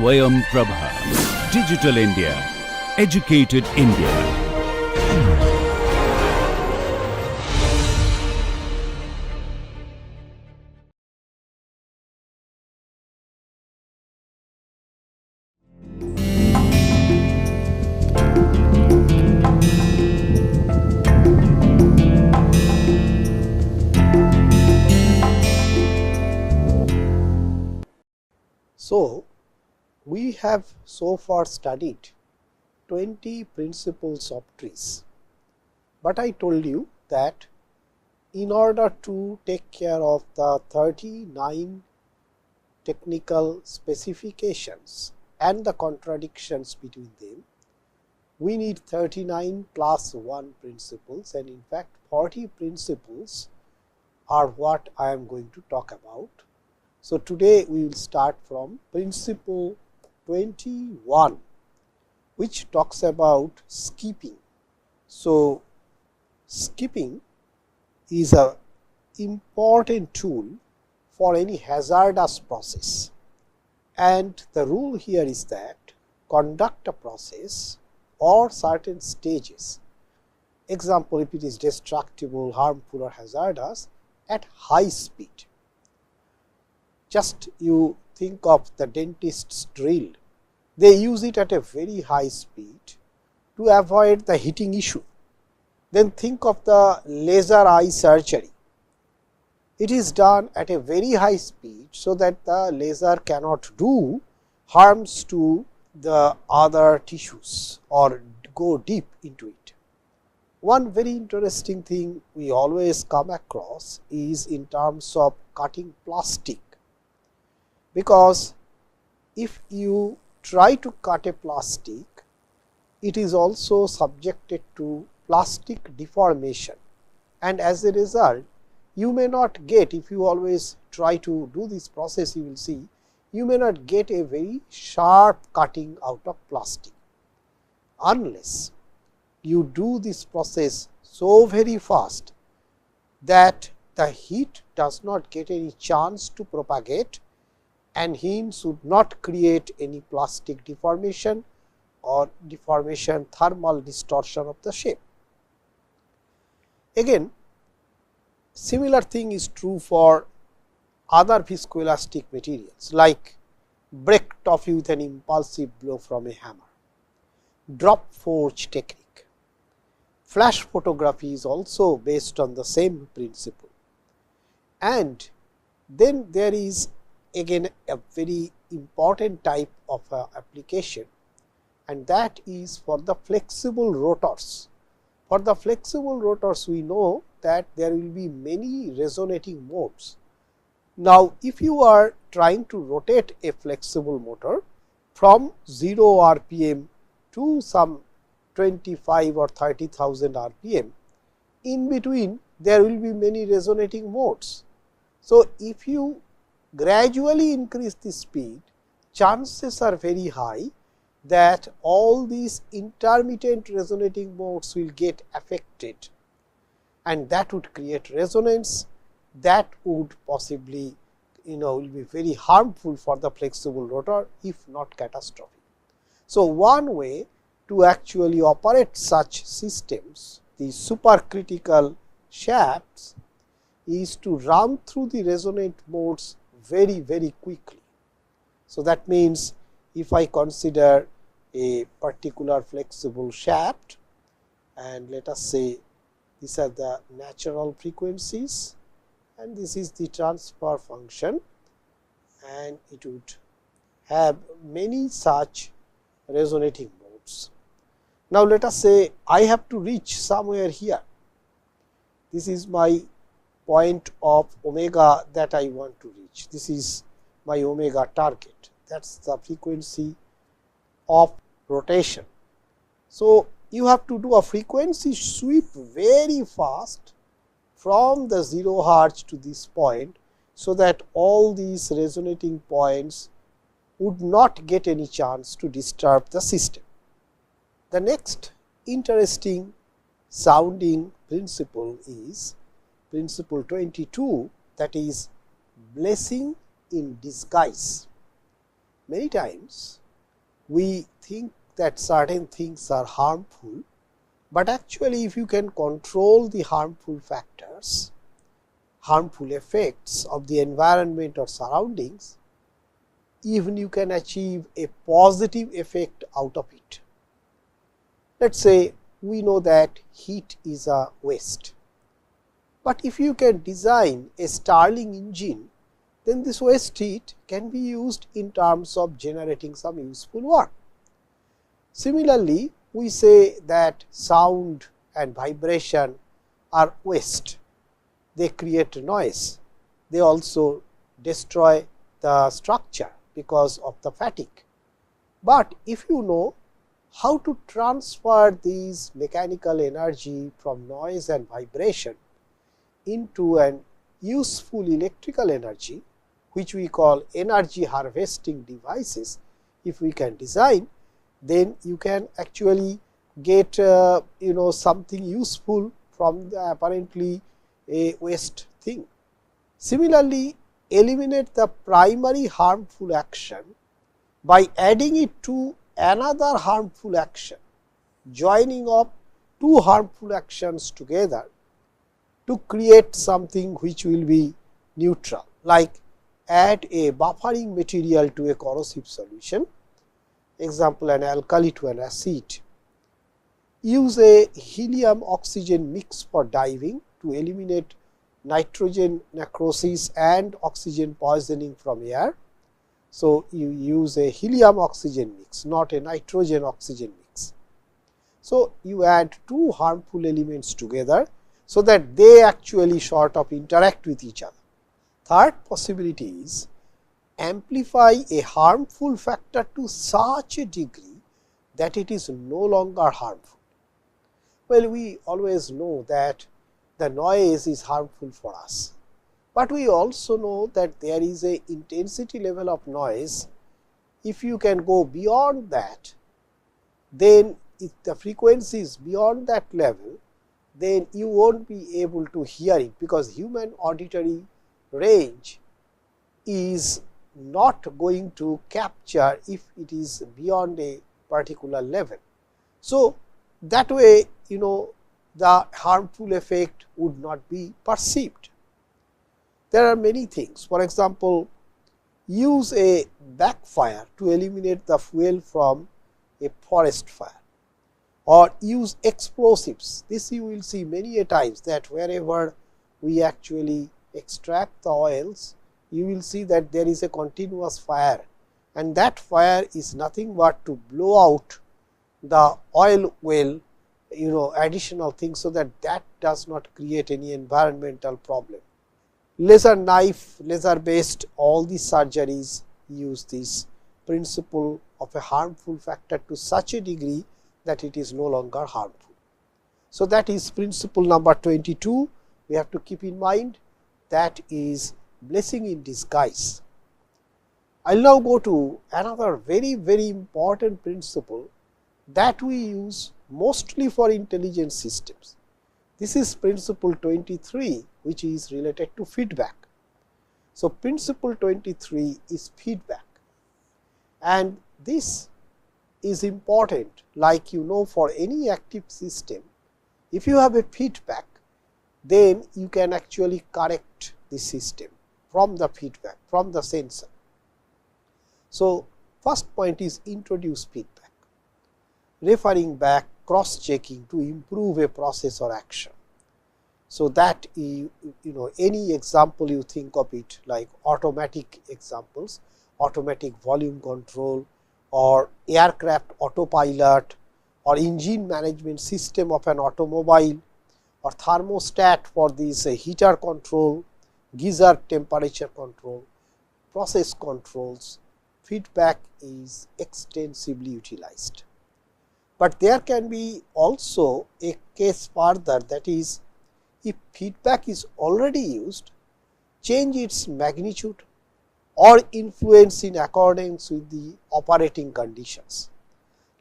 SwayamPrabha. Digital India. Educated India. So, we have so far studied 20 principles of trees, but I told you that in order to take care of the 39 technical specifications and the contradictions between them, we need 39 plus 1 principles, and in fact 40 principles are what I am going to talk about. So, today we will start from principle 21, which talks about skipping. So, skipping is an important tool for any hazardous process, and the rule here is that conduct a process or certain stages, example if it is destructible, harmful or hazardous, at high speed. Just you think of the dentist's drill, they use it at a very high speed to avoid the heating issue. Then think of the laser eye surgery. It is done at a very high speed, so that the laser cannot do harms to the other tissues or go deep into it. One very interesting thing we always come across is in terms of cutting plastic, because if you try to cut a plastic, it is also subjected to plastic deformation, and as a result you may not get, if you always try to do this process, you will see you may not get a very sharp cutting out of plastic, unless you do this process so very fast that the heat does not get any chance to propagate, and hence would not create any plastic deformation or deformation, thermal distortion of the shape. Again, similar thing is true for other viscoelastic materials like break toffee with an impulsive blow from a hammer, drop forge technique. Flash photography is also based on the same principle, and then there is again a very important type of application, and that is for the flexible rotors. For the flexible rotors, we know that there will be many resonating modes. Now, if you are trying to rotate a flexible motor from 0 rpm to some 25 or 30,000 rpm, in between there will be many resonating modes. So, if you gradually increase the speed, chances are very high that all these intermittent resonating modes will get affected, and that would create resonance that would possibly will be very harmful for the flexible rotor, if not catastrophic. So, one way to actually operate such systems, the supercritical shafts, is to run through the resonant modes very quickly. So, that means if I consider a particular flexible shaft, and let us say these are the natural frequencies and this is the transfer function, and it would have many such resonating modes. Now, let us say I have to reach somewhere here. This is my point of omega that I want to reach. This is my omega target, that is the frequency of rotation. So, you have to do a frequency sweep very fast from the 0 hertz to this point, so that all these resonating points would not get any chance to disturb the system. The next interesting sounding principle is principle 22, that is blessing in disguise. Many times we think that certain things are harmful, but actually if you can control the harmful factors, harmful effects of the environment or surroundings, even you can achieve a positive effect out of it. Let us say we know that heat is a waste, but if you can design a Stirling engine, then this waste heat can be used in terms of generating some useful work. Similarly, we say that sound and vibration are waste. They create noise. They also destroy the structure because of the fatigue. But if you know how to transfer these mechanical energy from noise and vibration into an useful electrical energy, which we call energy harvesting devices, if we can design, then you can actually get something useful from the apparently a waste thing. Similarly, eliminate the primary harmful action by adding it to another harmful action, joining up two harmful actions together to create something which will be neutral, like add a buffering material to a corrosive solution, example an alkali to an acid. Use a helium oxygen mix for diving to eliminate nitrogen necrosis and oxygen poisoning from air. So, you use a helium oxygen mix, not a nitrogen oxygen mix. So, you add two harmful elements together, so that they actually sort of interact with each other. Third possibility is amplify a harmful factor to such a degree that it is no longer harmful. Well, we always know that the noise is harmful for us, but we also know that there is a intensity level of noise. If you can go beyond that, then if the frequency is beyond that level, then you won't be able to hear it, because human auditory range is not going to capture if it is beyond a particular level. So, that way the harmful effect would not be perceived. There are many things. For example, use a backfire to eliminate the fuel from a forest fire, or use explosives. This you will see many a times, that wherever we actually extract the oils, you will see that there is a continuous fire, and that fire is nothing but to blow out the oil well, additional things, so that that does not create any environmental problem. Laser knife, laser based, all these surgeries use this principle of a harmful factor to such a degree that it is no longer harmful. So, that is principle number 22. We have to keep in mind, that is blessing in disguise. I will now go to another very, very important principle that we use mostly for intelligent systems. This is principle 23, which is related to feedback. So, principle 23 is feedback, and this is important, like for any active system. If you have a feedback, then you can actually correct the system from the feedback, from the sensor. So, first point is introduce feedback, referring back, cross checking to improve a process or action. So, that any example you think of it, like automatic examples, automatic volume control, or aircraft autopilot, or engine management system of an automobile, or thermostat for this heater control, geyser temperature control, process controls, feedback is extensively utilized. But there can be also a case further, that is, if feedback is already used, change its magnitude or influence in accordance with the operating conditions,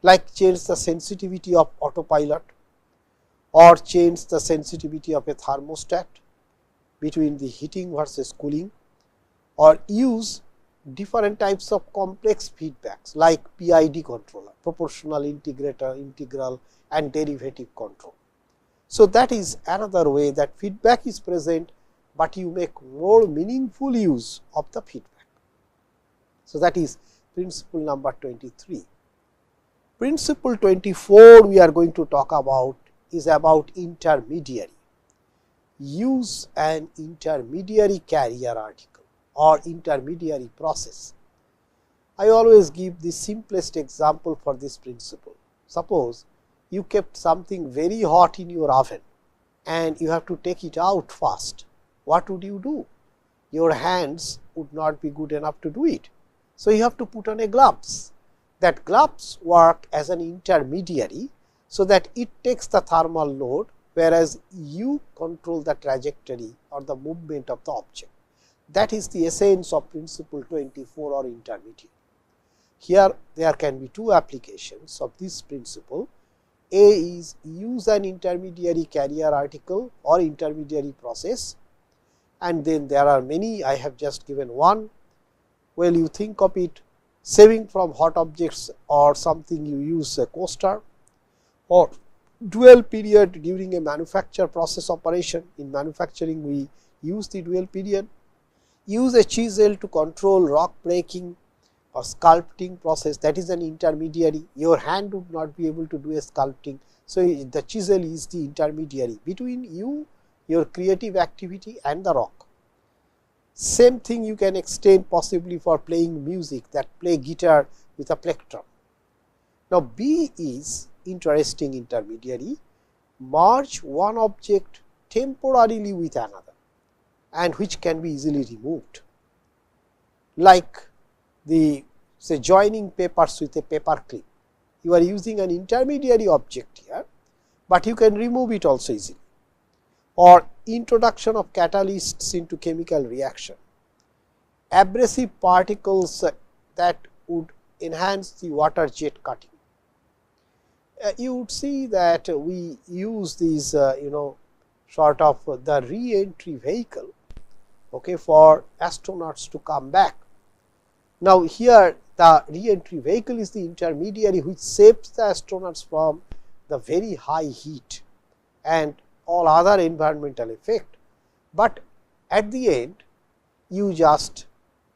like change the sensitivity of autopilot, or change the sensitivity of a thermostat between the heating versus cooling, or use different types of complex feedbacks like PID controller, proportional integrator, integral and derivative control. So, that is another way that feedback is present, but you make more meaningful use of the feedback. So, that is principle number 23. Principle 24 we are going to talk about is about intermediary. Use an intermediary carrier article or intermediary process. I always give the simplest example for this principle. Suppose you kept something very hot in your oven and you have to take it out fast. What would you do? Your hands would not be good enough to do it. So, you have to put on a gloves. That gloves work as an intermediary, so that it takes the thermal load, whereas you control the trajectory or the movement of the object. That is the essence of principle 24 or intermediary. Here there can be two applications of this principle. A is use an intermediary carrier article or intermediary process, and then there are many. I have just given one. Well, you think of it saving from hot objects or something, you use a coaster, or dual period during a manufacture process operation. In manufacturing we use the dual period. Use a chisel to control rock breaking or sculpting process, that is an intermediary. Your hand would not be able to do a sculpting. So, the chisel is the intermediary between you, your creative activity and the rock. Same thing you can extend possibly for playing music, that play guitar with a plectrum. Now, B is interesting intermediary. Merge one object temporarily with another and which can be easily removed, like the say joining papers with a paper clip. You are using an intermediary object here, but you can remove it also easily, or introduction of catalysts into chemical reaction, abrasive particles that would enhance the water jet cutting. You would see that we use these sort of the re-entry vehicle, okay, for astronauts to come back. Now, here the re-entry vehicle is the intermediary which saves the astronauts from the very high heat and all other environmental effect, but at the end you just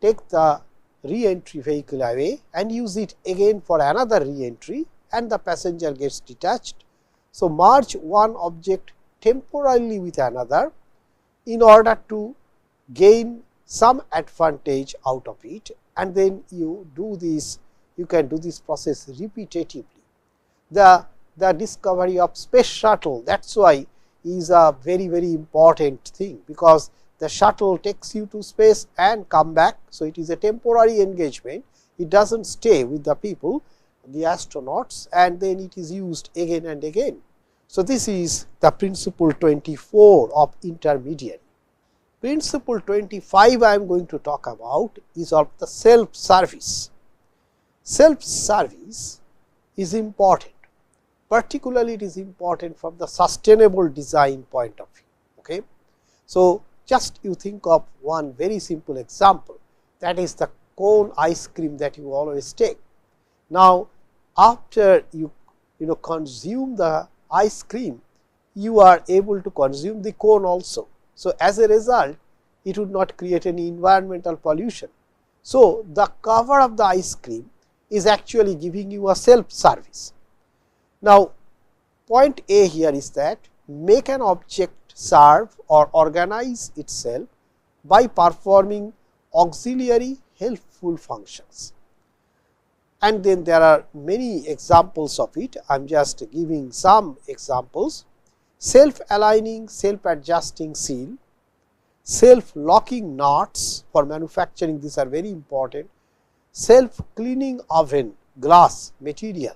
take the re-entry vehicle away and use it again for another re-entry and the passenger gets detached. So, merge one object temporarily with another in order to gain some advantage out of it, and then you do this, you can do this process repetitively. The discovery of space shuttle, that is why is a very important thing, because the shuttle takes you to space and come back. So, it is a temporary engagement, it does not stay with the people, the astronauts, and then it is used again and again. So, this is the principle 24 of intermediary. Principle 25 I am going to talk about is of the self service. Self service is important, particularly it is important from the sustainable design point of view. Okay. So, just you think of one very simple example, that is the cone ice cream that you always take. Now, after you consume the ice cream, you are able to consume the cone also. So, as a result, it would not create any environmental pollution. So, the cover of the ice cream is actually giving you a self service. Now, point A here is that make an object serve or organize itself by performing auxiliary helpful functions. And then there are many examples of it. I am just giving some examples. Self aligning, self adjusting seal, self locking nuts for manufacturing, these are very important, self cleaning oven, glass material.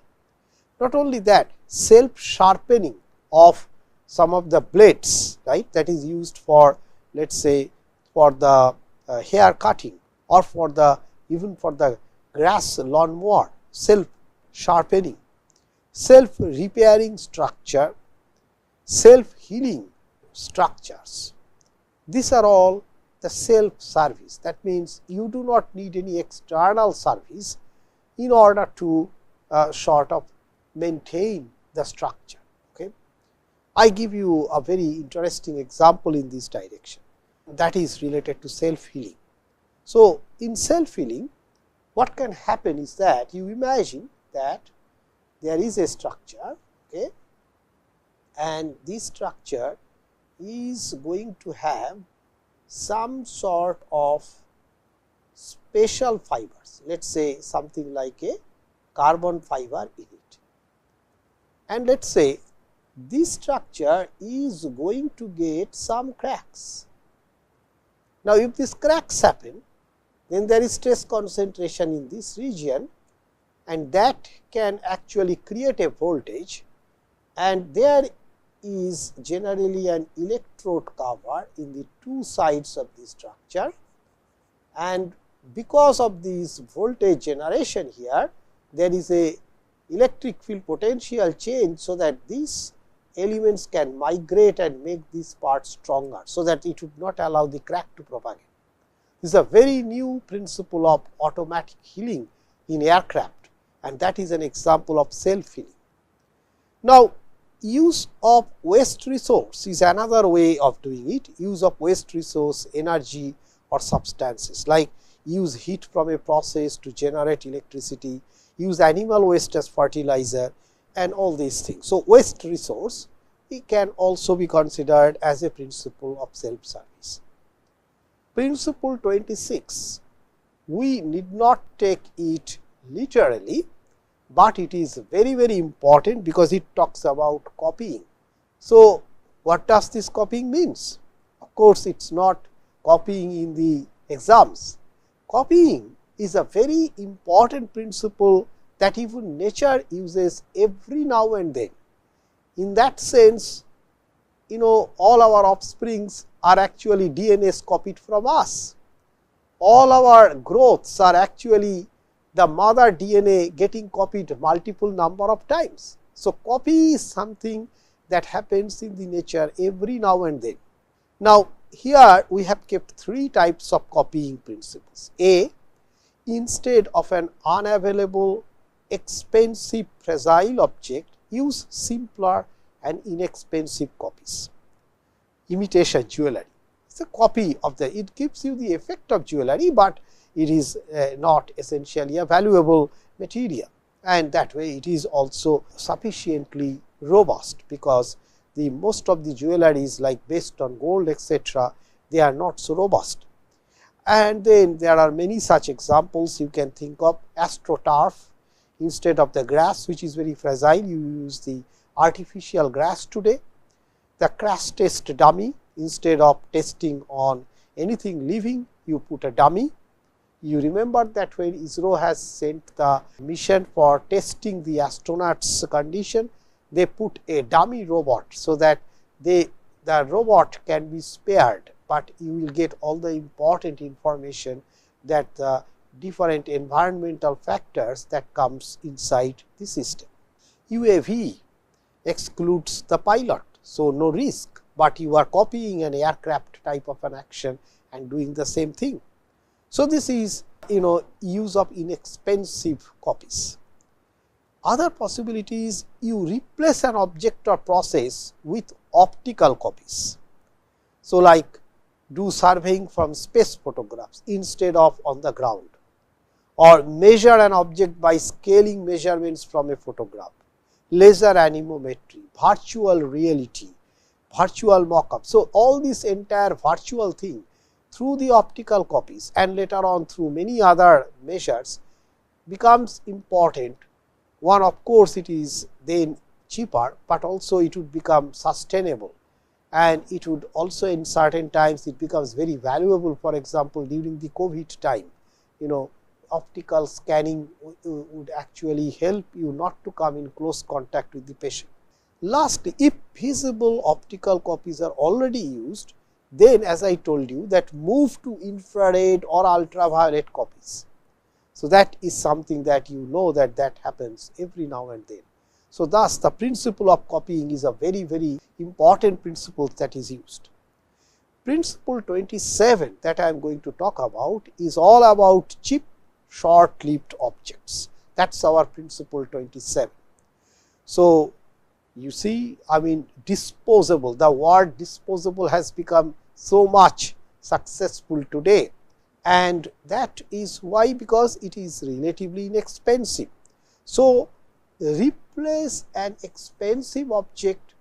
Not only that, self sharpening of some of the blades, right, that is used for, let us say, for the hair cutting or for the even for the grass lawnmower, self sharpening, self repairing structure, self healing structures. These are all the self service. That means, you do not need any external service in order to sort of maintain the structure. Okay. I give you a very interesting example in this direction, that is related to self healing. So, in self healing, what can happen is that you imagine that there is a structure, okay, and this structure is going to have some sort of special fibers, let us say something like a carbon fiber in it. And let us say this structure is going to get some cracks. Now, if these cracks happen, then there is stress concentration in this region, and that can actually create a voltage, and there is generally an electrode cover in the two sides of the structure, and because of this voltage generation here, there is a electric field potential change, so that these elements can migrate and make this part stronger, so that it would not allow the crack to propagate. This is a very new principle of automatic healing in aircraft, and that is an example of self healing. Now, use of waste resource is another way of doing it. Use of waste resource, energy or substances, like use heat from a process to generate electricity, use animal waste as fertilizer, and all these things. So, waste resource, it can also be considered as a principle of self service. Principle 26, we need not take it literally, but it is very, very important because it talks about copying. So, what does this copying means? Of course, it is not copying in the exams. Copying is a very important principle that even nature uses every now and then. In that sense, all our offsprings are actually DNAs copied from us. All our growths are actually the mother DNA getting copied multiple number of times. So, copy is something that happens in the nature every now and then. Now, here we have kept three types of copying principles. A, instead of an unavailable, expensive, fragile object, use simpler and inexpensive copies. Imitation jewelry, it is a copy of it gives you the effect of jewelry, but it is not essentially a valuable material, and that way it is also sufficiently robust, because the most of the jewelries like based on gold etc., they are not so robust. And then there are many such examples you can think of. AstroTurf, instead of the grass which is very fragile, you use the artificial grass today. The crash test dummy, instead of testing on anything living, you put a dummy. You remember that when ISRO has sent the mission for testing the astronauts' condition, they put a dummy robot, so that the robot can be spared, but you will get all the important information that the different environmental factors that comes inside the system. UAV excludes the pilot, so no risk, but you are copying an aircraft type of an action and doing the same thing. So, this is use of inexpensive copies. Other possibilities, you replace an object or process with optical copies. So, like do surveying from space photographs instead of on the ground, or measure an object by scaling measurements from a photograph, laser anemometry, virtual reality, virtual mock-up. So, all this entire virtual thing through the optical copies and later on through many other measures becomes important. One, of course, it is then cheaper, but also it would become sustainable, and it would also in certain times it becomes very valuable. For example, during the COVID time, optical scanning would actually help you not to come in close contact with the patient. Lastly, if feasible optical copies are already used, then as I told you that move to infrared or ultraviolet copies. So, that is something that that happens every now and then. So, thus the principle of copying is a very, very important principle that is used. Principle 27 that I am going to talk about is all about cheap short lived objects. That is our principle 27. So, you see, I mean, disposable, the word disposable has become so much successful today, and that is why, because it is relatively inexpensive. So, replace an expensive object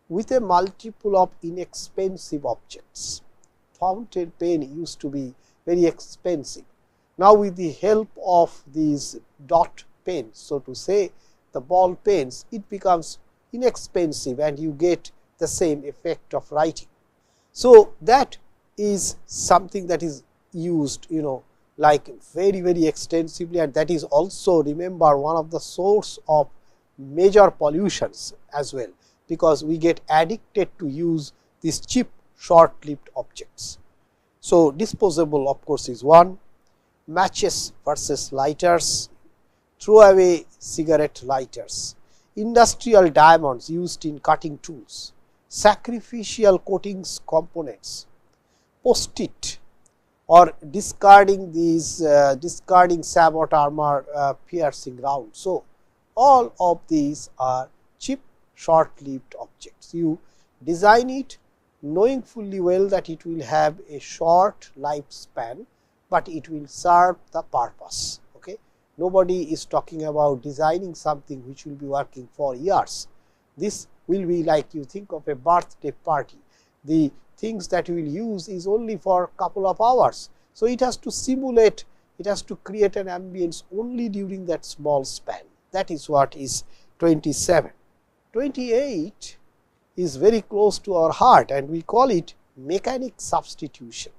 with a multiple of inexpensive objects. Fountain pen used to be very expensive. Now, with the help of these dot pens, so to say, the ball pens, it becomes inexpensive and you get the same effect of writing. So, that is something that is used, like very extensively, and that is also, remember, one of the source of major pollutions as well, because we get addicted to use these cheap short lived objects. So, disposable of course is one. Matches versus lighters, throwaway cigarette lighters, industrial diamonds used in cutting tools, sacrificial coatings components, post-it, or discarding these discarding sabot armor piercing rounds. So, all of these are cheap short lived objects. You design it knowing fully well that it will have a short lifespan, but it will serve the purpose. Okay? Nobody is talking about designing something which will be working for years. This will be like, you think of a birthday party, the things that you will use is only for a couple of hours. So, it has to simulate, it has to create an ambience only during that small span. That is what is 27. 28 is very close to our heart, and we call it mechanic substitution.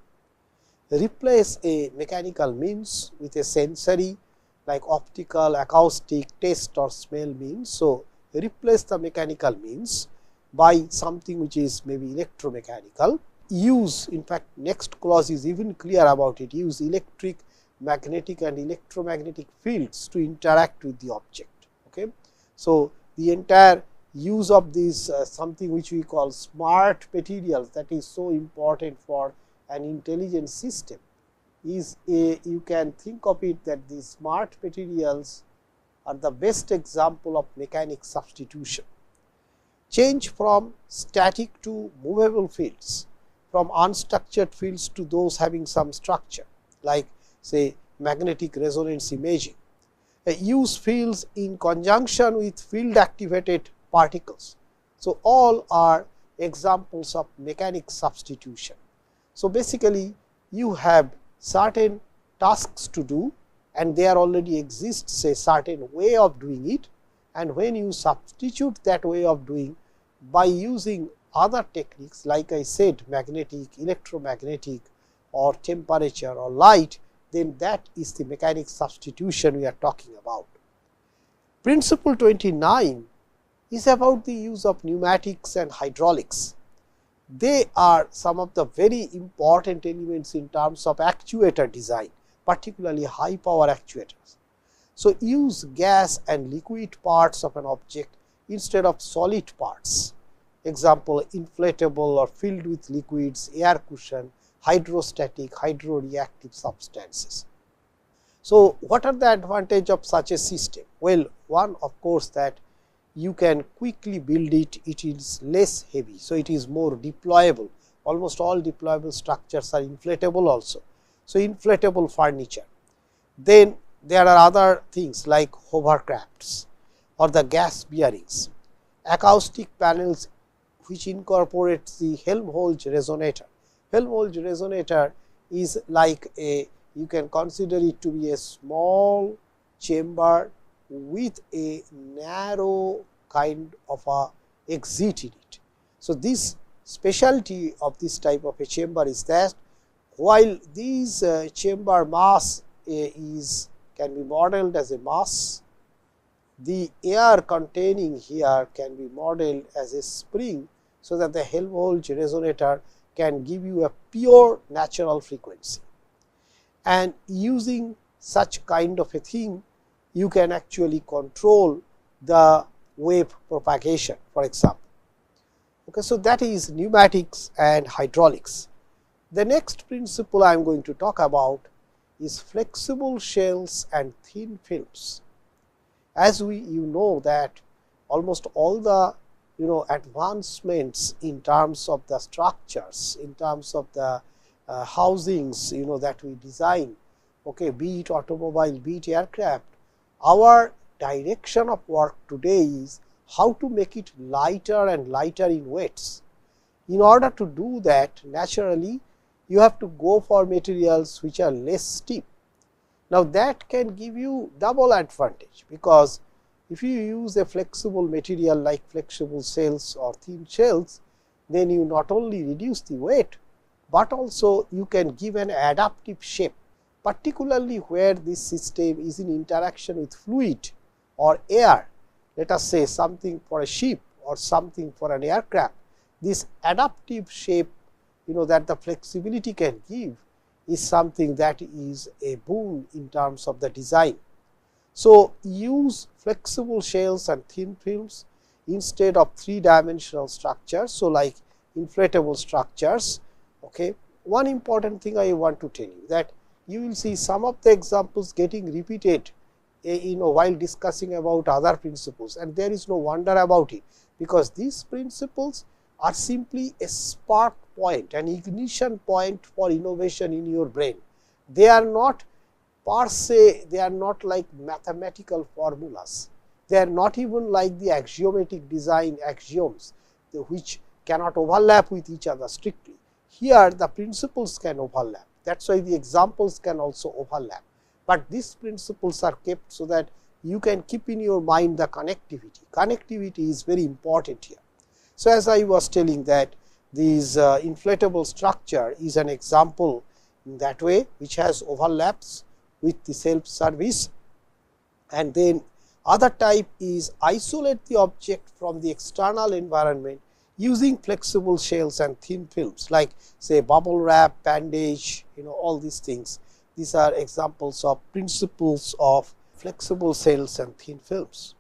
Replace a mechanical means with a sensory like optical, acoustic, taste or smell means. So, replace the mechanical means by something which is maybe electromechanical. Use, in fact, next clause is even clear about it, use electric, magnetic and electromagnetic fields to interact with the object. Okay. So, the entire use of this something which we call smart materials, that is so important for an intelligent system, is you can think of it that these smart materials are the best example of mechanic substitution. Change from static to movable fields, from unstructured fields to those having some structure, like say magnetic resonance imaging. Use fields in conjunction with field activated particles. So, all are examples of mechanic substitution. So, basically you have certain tasks to do and there already exists a certain way of doing it, and when you substitute that way of doing by using other techniques like I said magnetic, electromagnetic or temperature or light, then that is the mechanic substitution we are talking about. Principle 29 is about the use of pneumatics and hydraulics. They are some of the very important elements in terms of actuator design, particularly high power actuators. So, use gas and liquid parts of an object instead of solid parts. Example, inflatable or filled with liquids, air cushion, hydrostatic, hydroreactive substances. So, what are the advantage of such a system? Well, one of course that you can quickly build it, it is less heavy. So, it is more deployable, almost all deployable structures are inflatable also. So, inflatable furniture. Then there are other things like hovercrafts or the gas bearings, acoustic panels which incorporates the Helmholtz resonator. Helmholtz resonator is like a, you can consider it to be a small chamber with a narrow kind of a exit in it. So, this specialty of this type of a chamber is that while these chamber mass can be modeled as a mass, the air containing here can be modeled as a spring, so that the Helmholtz resonator can give you a pure natural frequency. And using such kind of a thing, you can actually control the wave propagation, for example. Okay, so, that is pneumatics and hydraulics. The next principle I am going to talk about is flexible shells and thin films. As you know that almost all the advancements in terms of the structures, in terms of the housings that we design, okay, be it automobile, be it aircraft, our direction of work today is how to make it lighter and lighter in weights. In order to do that, naturally you have to go for materials which are less stiff. Now, that can give you double advantage, because if you use a flexible material like flexible shells or thin shells, then you not only reduce the weight, but also you can give an adaptive shape, particularly where this system is in interaction with fluid or air, let us say something for a ship or something for an aircraft. This adaptive shape that the flexibility can give is something that is a boon in terms of the design. So, use flexible shells and thin films instead of 3-dimensional structures. So, like inflatable structures. Okay. One important thing I want to tell you, that you will see some of the examples getting repeated while discussing about other principles, and there is no wonder about it, because these principles are simply a spark point, an ignition point for innovation in your brain. They are not per se, they are not like mathematical formulas, they are not even like the axiomatic design axioms which cannot overlap with each other strictly. Here the principles can overlap, that is why the examples can also overlap, but these principles are kept so that you can keep in your mind the connectivity. Connectivity is very important here. So, as I was telling that this inflatable structure is an example in that way, which has overlaps with the self service, and then other type is isolate the object from the external environment using flexible shells and thin films, like say bubble wrap, bandage, all these things. These are examples of principles of flexible shells and thin films.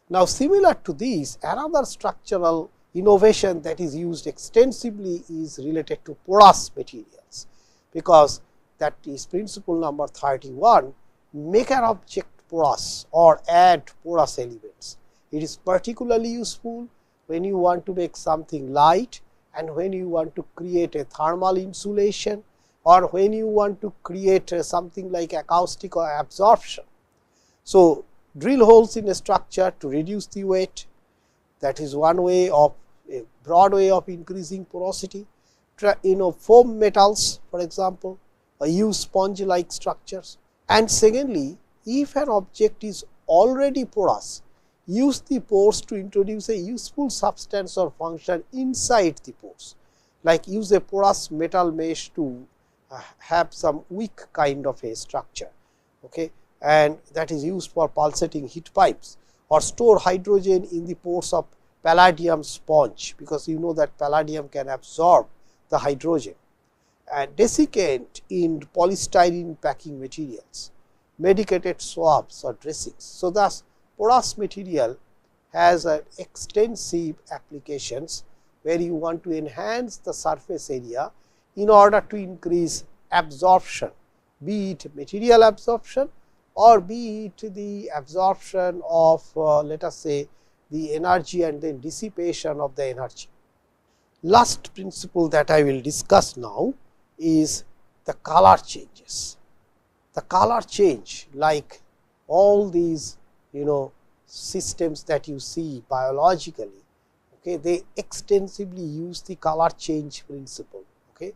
Now, similar to these, another structural innovation that is used extensively is related to porous materials, because that is principle number 31, make an object porous or add porous elements. It is particularly useful when you want to make something light, and when you want to create a thermal insulation, or when you want to create something like acoustic or absorption. So, drill holes in a structure to reduce the weight, that is one way of a broad way of increasing porosity. Foam metals, for example, or use sponge like structures. And secondly, if an object is already porous, use the pores to introduce a useful substance or function inside the pores, like use a porous metal mesh to have some weak kind of a structure, okay, and that is used for pulsating heat pipes, or store hydrogen in the pores of palladium sponge, because you know that palladium can absorb the hydrogen, and desiccant in polystyrene packing materials, medicated swabs or dressings. So, thus porous material has extensive applications where you want to enhance the surface area in order to increase absorption, be it material absorption or be it the absorption of let us say the energy and then dissipation of the energy. Last principle that I will discuss now is the color changes. The color change, like all these systems that you see biologically, okay, they extensively use the color change principle, okay,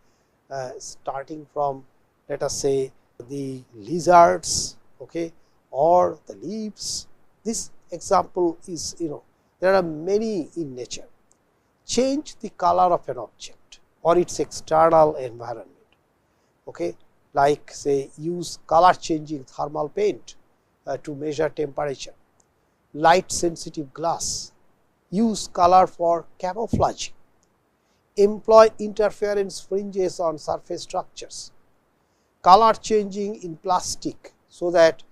starting from let us say the lizards, okay, or the leaves. This example is there are many in nature. Change the color of an object or its external environment, okay, like say use color changing thermal paint to measure temperature, light sensitive glass, use color for camouflaging, employ interference fringes on surface structures, color changing in plastic, so that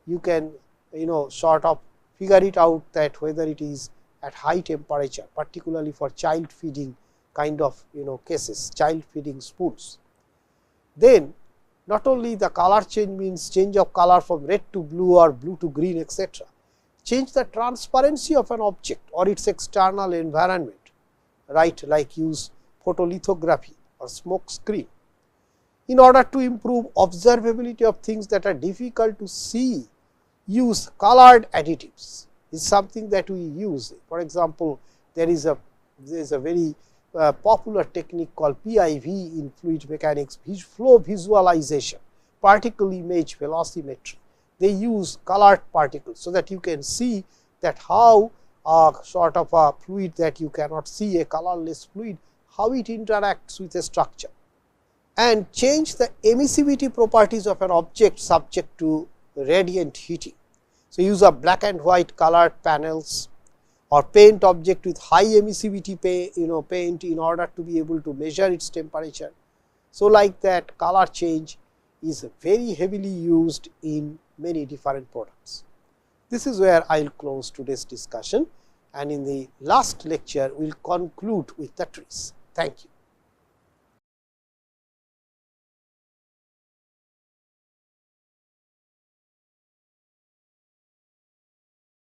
you can sort of figure it out that whether it is at high temperature, particularly for child feeding kind of cases, child feeding spoons. then not only the color change means change of color from red to blue or blue to green, etc., change the transparency of an object or its external environment, right, like use photolithography or smoke screen. In order to improve observability of things that are difficult to see, use colored additives is something that we use. For example, there is a very popular technique called PIV in fluid mechanics, flow visualization, particle image velocimetry. They use colored particles, so that you can see that how a sort of a fluid that you cannot see, a colorless fluid, how it interacts with a structure, and change the emissivity properties of an object subject to radiant heating. So, use of black and white colored panels or paint object with high emissivity paint in order to be able to measure its temperature. So, like that, color change is very heavily used in many different products. This is where I will close today's discussion, and in the last lecture we will conclude with the trees. Thank you.